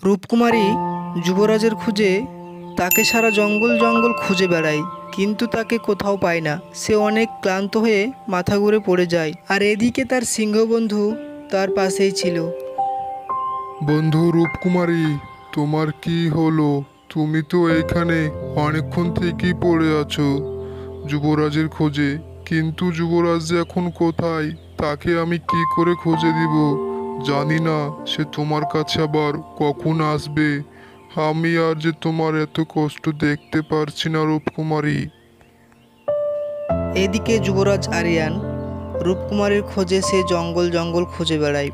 রূপকুমারী যুবরাজের খুঁজে তাকে সারা জঙ্গল জঙ্গল খুঁজে বেড়ায়, কিন্তু তাকে কোথাও পায় না। সে অনেক ক্লান্ত হয়ে মাথা ঘুরে পড়ে যায়। আর এদিকে তার সিংহ বন্ধু তার পাশেই ছিল। বন্ধু রূপকুমারী, তোমার কি হলো? তুমি তো এখানে অনেকক্ষণ থেকেই পড়ে আছো যুবরাজের খোঁজে। কিন্তু যুবরাজ যে এখন কোথায়, তাকে আমি কি করে খুঁজে দিব? জানি না সে তোমার কাছে আবার কখন আসবে। আমি আর যে তোমার এত কষ্ট দেখতে পারছি না রূপকুমারী। এদিকে যুবরাজ আরিয়ান রূপকুমারীর খোঁজে সে জঙ্গল জঙ্গল খুঁজে বেড়ায়।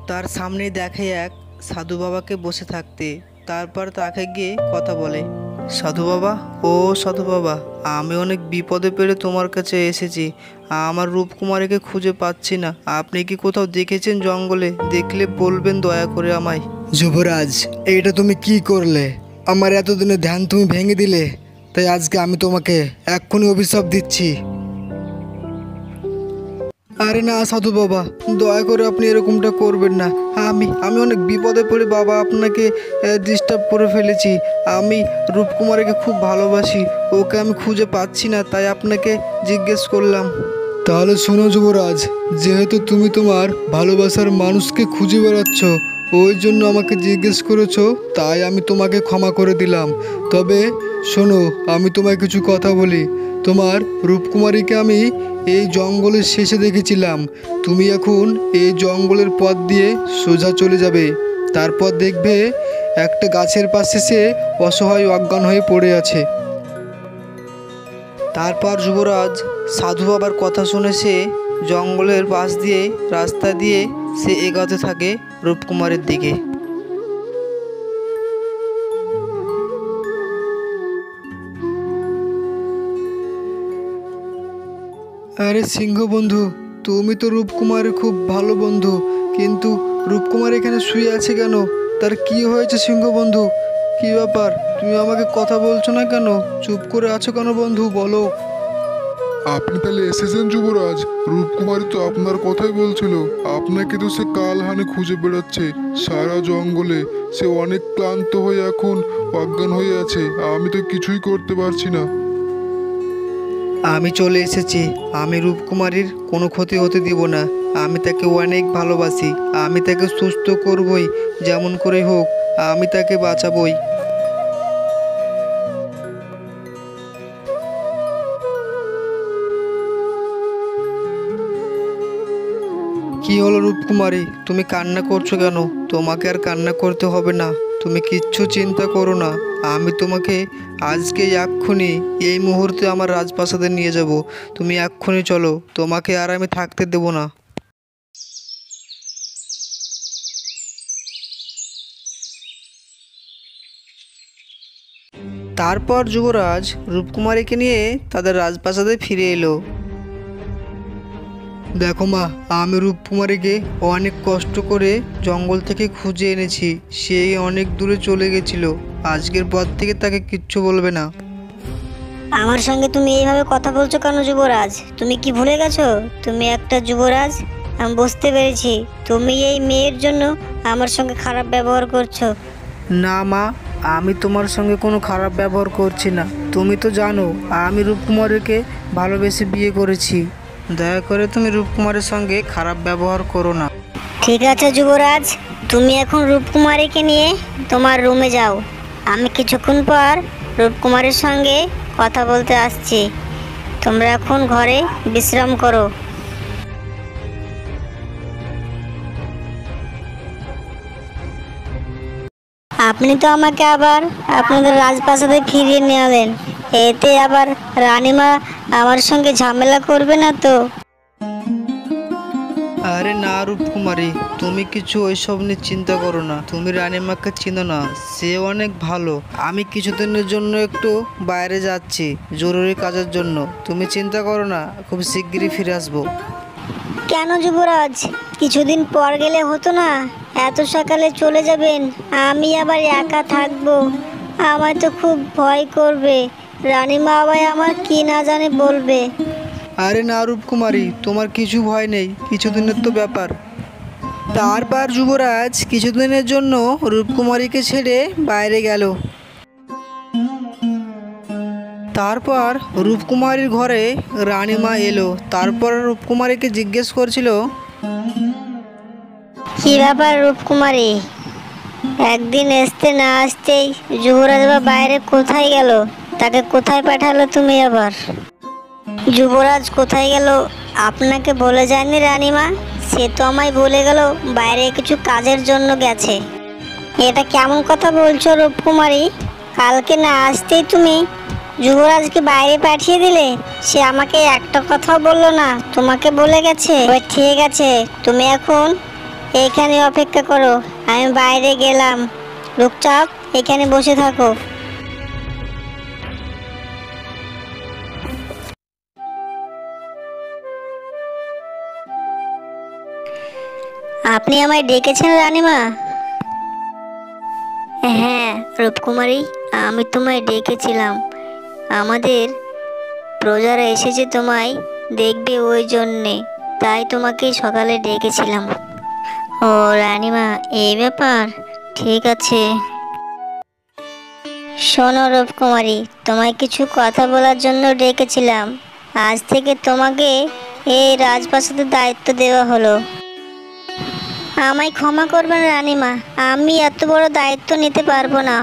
তার সামনে দেখে এক সাধু বাবাকে বসে থাকতে। তারপর তাকে গিয়ে কথা বলে। সাধু বাবা, ও সাধু বাবা, আমি অনেক বিপদে পেরে তোমার কাছে এসেছি। আমার রূপকুমারীকে খুঁজে পাচ্ছি না। আপনি কি কোথাও দেখেছেন জঙ্গলে? দেখলে বলবেন দয়া করে আমায়। যুবরাজ, এটা তুমি কি করলে? আমার এতদিনের ধ্যান তুমি ভেঙে দিলে। তাই আজকে আমি তোমাকে এক্ষুনি অভিশাপ দিচ্ছি। আরে না সাধু বাবা, দয়া করে আপনি এরকমটা করবেন না। আমি আমি অনেক বিপদে পড়ে বাবা আপনাকে ডিস্টার্ব করে ফেলেছি। আমি রূপকুমারীকে খুব ভালোবাসি, ওকে আমি খুঁজে পাচ্ছি না, তাই আপনাকে জিজ্ঞেস করলাম। তাহলে শোনো যুবরাজ, যেহেতু তুমি তোমার ভালোবাসার মানুষকে খুঁজে বেড়াচ্ছ, ওই জন্য আমাকে জিজ্ঞেস করেছো, তাই আমি তোমাকে ক্ষমা করে দিলাম। তবে শোনো, আমি তোমায় কিছু কথা বলি। তোমার রূপকুমারীকে আমি এই জঙ্গলের শেষে দেখেছিলাম। তুমি এখন এই জঙ্গলের পথ দিয়ে সোজা চলে যাবে। তারপর দেখবে একটা গাছের পাশে সে অসহায় অজ্ঞান হয়ে পড়ে আছে। তারপর যুবরাজ সাধু বাবার কথা শুনে সে জঙ্গলের পাশ দিয়ে রাস্তা দিয়ে সে এগোতে থাকে রূপকুমারের দিকে। আরে সিংহ বন্ধু, তুমি তো রূপকুমারের খুব ভালো বন্ধু, কিন্তু রূপকুমার এখানে শুয়ে আছে কেন? তার কি হয়েছে সিংহ বন্ধু? কি ব্যাপার? তুমি আমাকে কথা বলছো না কেন? চুপ করে আছো কেন বন্ধু, বলো। আপনি তাহলে এসেছেন যুবরাজ? রূপকুমারী তো আপনার কথাই বলছিল। আপনাকে তো সে কাল হানে খুঁজে বেড়াচ্ছে সারা জঙ্গলে। সে অনেক ক্লান্ত হয়ে এখন অজ্ঞান হয়ে আছে। আমি তো কিছুই করতে পারছি না। আমি চলে এসেছি। আমি রূপকুমারীর কোনো ক্ষতি হতে দিব না। আমি তাকে অনেক ভালোবাসি। আমি তাকে সুস্থ করবই, যেমন করে হোক আমি তাকে বাঁচাবই। কি হলো রূপকুমারী, তুমি কান্না করছো কেন? তোমাকে আর কান্না করতে হবে না। তুমি কিচ্ছু চিন্তা করো না। আমি তোমাকে আজকে এক্ষুনি এই মুহূর্তে আমার রাজপ্রাসাদে নিয়ে যাব। তুমি এক্ষুনি চলো, তোমাকে আর আমি থাকতে দেব না। তারপর যুবরাজ রূপকুমারীকে নিয়ে তাদের রাজপ্রাসাদে ফিরে এলো। দেখো মা, আমি রূপকুমারীকে অনেক কষ্ট করে জঙ্গল থেকে খুঁজে এনেছি। সে অনেক দূরে চলে গেছিল। আজকের পর থেকে তাকে কিচ্ছু বলবে না। আমার সঙ্গে তুমি এইভাবে কথা বলছো কেন যুবরাজ? তুমি কি ভুলে গেছো তুমি একটা যুবরাজ? আমি বুঝতে পেরেছি তুমি এই মেয়ের জন্য আমার সঙ্গে খারাপ ব্যবহার করছো। না মা, আমি তোমার সঙ্গে কোনো খারাপ ব্যবহার করছি না। তুমি তো জানো আমি রূপকুমারীকে ভালোবেসে বিয়ে করেছি। দয়া করে তুমি রূপকুমারের সঙ্গে খারাপ ব্যবহার করো না। ঠিক আছে যুবরাজ, তুমি এখন রূপকুমারীকে নিয়ে তোমার রুমে যাও। আমি কিছুক্ষণ পর রূপকুমারীর সঙ্গে কথা বলতে আসছি। তোমরা এখন ঘরে বিশ্রাম করো। আপনি তো আমাকে আবার আপনাদের রাজপ্রাসাদে ফিরিয়ে নিয়ে এলেন। এতে আবার রানীমা আমার সঙ্গে ঝামেলা করবে না তো? আরে না রূপকুমারী, তুমি কিছু ওইসব নিয়ে চিন্তা করো না। তুমি রানীমাকে চিনো না, সে অনেক ভালো। আমি কিছুদিনের জন্য একটু বাইরে যাচ্ছি, জরুরি কাজের জন্য। তুমি চিন্তা করো না, খুব শিগগিরই ফিরে আসবো। কেন যুবরাজ, কিছুদিন পর গেলে হতো না? এত সকালে চলে যাবেন, আমি আবার একা থাকবো। আমার তো খুব ভয় করবে। রানীমা আবার আমার কি না জানে বলবে। আরে না রূপকুমারী, তোমার কিছু ভয় নেই, কিছুদিনের তো ব্যাপার। তারপর যুবরাজ কিছুদিনের জন্য রূপকুমারীকে ছেড়ে বাইরে গেল। তারপর রূপকুমারীর ঘরে রানীমা এলো। তারপর রূপকুমারীকে জিজ্ঞেস করছিল, কি ব্যাপার রূপকুমারী, একদিন আসতে না আসতেই যুবরাজ বা বাইরে কোথায় গেল? তাকে কোথায় পাঠালো তুমি আবার? যুবরাজ কোথায় গেল আপনাকে বলে যায়নি রানীমা? সে তো আমায় বলে গেল বাইরে কিছু কাজের জন্য গেছে। এটা কেমন কথা বলছো রূপকুমারী? কালকে না আসতেই তুমি যুবরাজকে বাইরে পাঠিয়ে দিলে? সে আমাকে একটা কথাও বললো না, তোমাকে বলে গেছে? ঠিক আছে, তুমি এখন এইখানে অপেক্ষা করো, আমি বাইরে গেলাম। চুপচাপ এখানে বসে থাকো। আপনি আমায় ডেকেছেন রানীমা? হ্যাঁ রূপকুমারী, আমি তোমায় ডেকেছিলাম। আমাদের প্রজারা এসেছে তোমায় দেখবে, ওই জন্যে, তাই তোমাকে সকালে ডেকেছিলাম। ও রানীমা, এই ব্যাপার, ঠিক আছে। শোনো রূপকুমারী, তোমায় কিছু কথা বলার জন্য ডেকেছিলাম। আজ থেকে তোমাকে এই রাজপ্রাসাদের দায়িত্ব দেওয়া হলো। আমায় ক্ষমা করবেন রানীমা, আমি এত বড় দায়িত্ব নিতে পারবো না।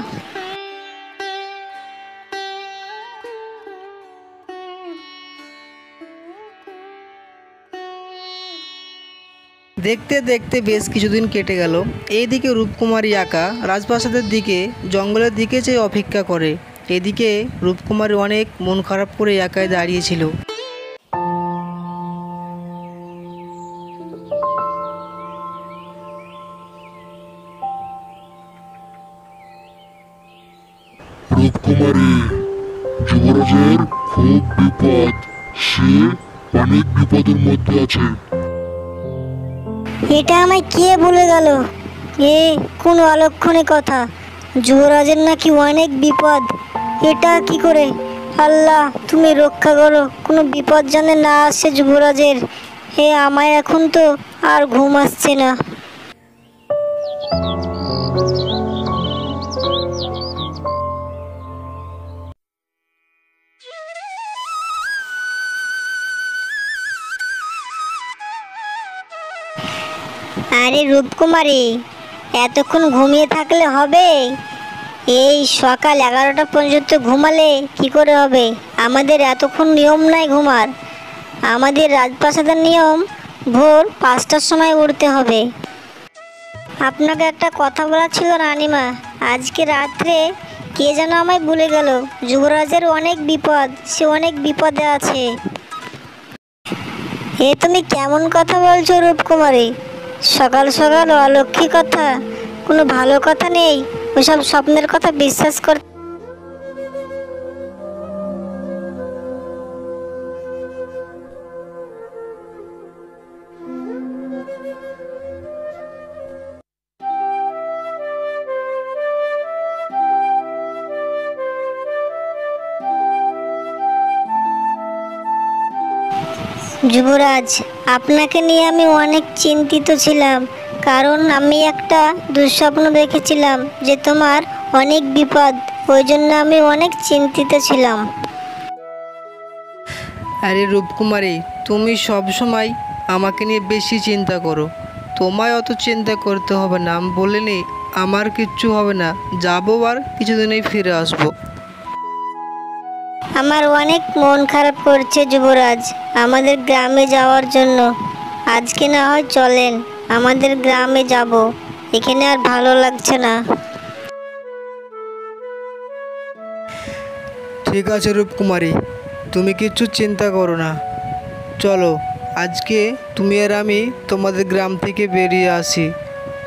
দেখতে দেখতে বেশ কিছুদিন কেটে গেল। এইদিকে রূপকুমারী একা রাজপ্রাসাদের দিকে জঙ্গলের দিকে চেয়ে অপেক্ষা করে। এদিকে রূপকুমারী অনেক মন খারাপ করে একাই দাঁড়িয়েছিল। রূপকুমারী, যুবরাজের খুব বিপদ, সে অনেক বিপদের মধ্যে আছে। এটা আমায় কে বলে গেল? এ কোন অলক্ষণে কথা? যুবরাজের নাকি অনেক বিপদ? এটা কি করে? আল্লাহ তুমি রক্ষা করো, কোনো বিপদ যেন না আসে যুবরাজের। হে আমায় এখন তো আর ঘুম আসছে না। আরে রূপকুমারী, এতক্ষণ ঘুমিয়ে থাকলে হবে? এই সকাল 11টা পর্যন্ত ঘুমালে কি করে হবে? আমাদের এতক্ষণ নিয়ম নাই ঘুমার। আমাদের রাজপ্রাসাদের নিয়ম ভোর 5টার সময় উঠতে হবে। আপনাকে একটা কথা বলার ছিল রানীমা। আজকে রাত্রে কে যেন আমায় ভুলে গেল, যুবরাজের অনেক বিপদ, সে অনেক বিপদে আছে। এ তুমি কেমন কথা বলছো রূপকুমারী? সকাল সকাল অলক্ষী কথা, কোনো ভালো কথা নেই। ওসব স্বপ্নের কথা বিশ্বাস কর। যুবরাজ, আপনাকে নিয়ে আমি অনেক চিন্তিত ছিলাম, কারণ আমি একটা দুঃস্বপ্ন দেখেছিলাম যে তোমার অনেক বিপদ। ওই জন্য আমি অনেক চিন্তিত ছিলাম। আরে রূপকুমারী, তুমি সব সময় আমাকে নিয়ে বেশি চিন্তা করো। তোমায় অত চিন্তা করতে হবে না, আমি বলিনি আমার কিচ্ছু হবে না। যাবো আর কিছুদিনেই ফিরে আসবো। আমার অনেক মন খারাপ করছে যুবরাজ আমাদের গ্রামে যাওয়ার জন্য। আজকে না হয় চলেন, আমাদের গ্রামে যাব। এখানে আর ভালো লাগছে না। ঠিক আছে রূপকুমারী, তুমি কিচ্ছু চিন্তা করো না। চলো, আজকে তুমি আর আমি তোমাদের গ্রাম থেকে বেরিয়ে আসি।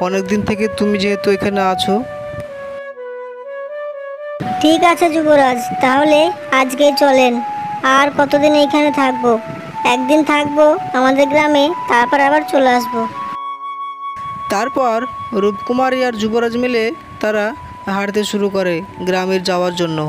অনেক দিন থেকে তুমি যেহেতু এখানে আছো। ঠিক আছে যুবরাজ, তাহলে আজকেই চলেন। আর কতদিন এখানে থাকবো? একদিন থাকবো আমাদের গ্রামে, তারপর আবার চলে আসবো। তারপর রূপকুমারী আর যুবরাজ মিলে তারা হাঁটতে শুরু করে গ্রামের যাওয়ার জন্য।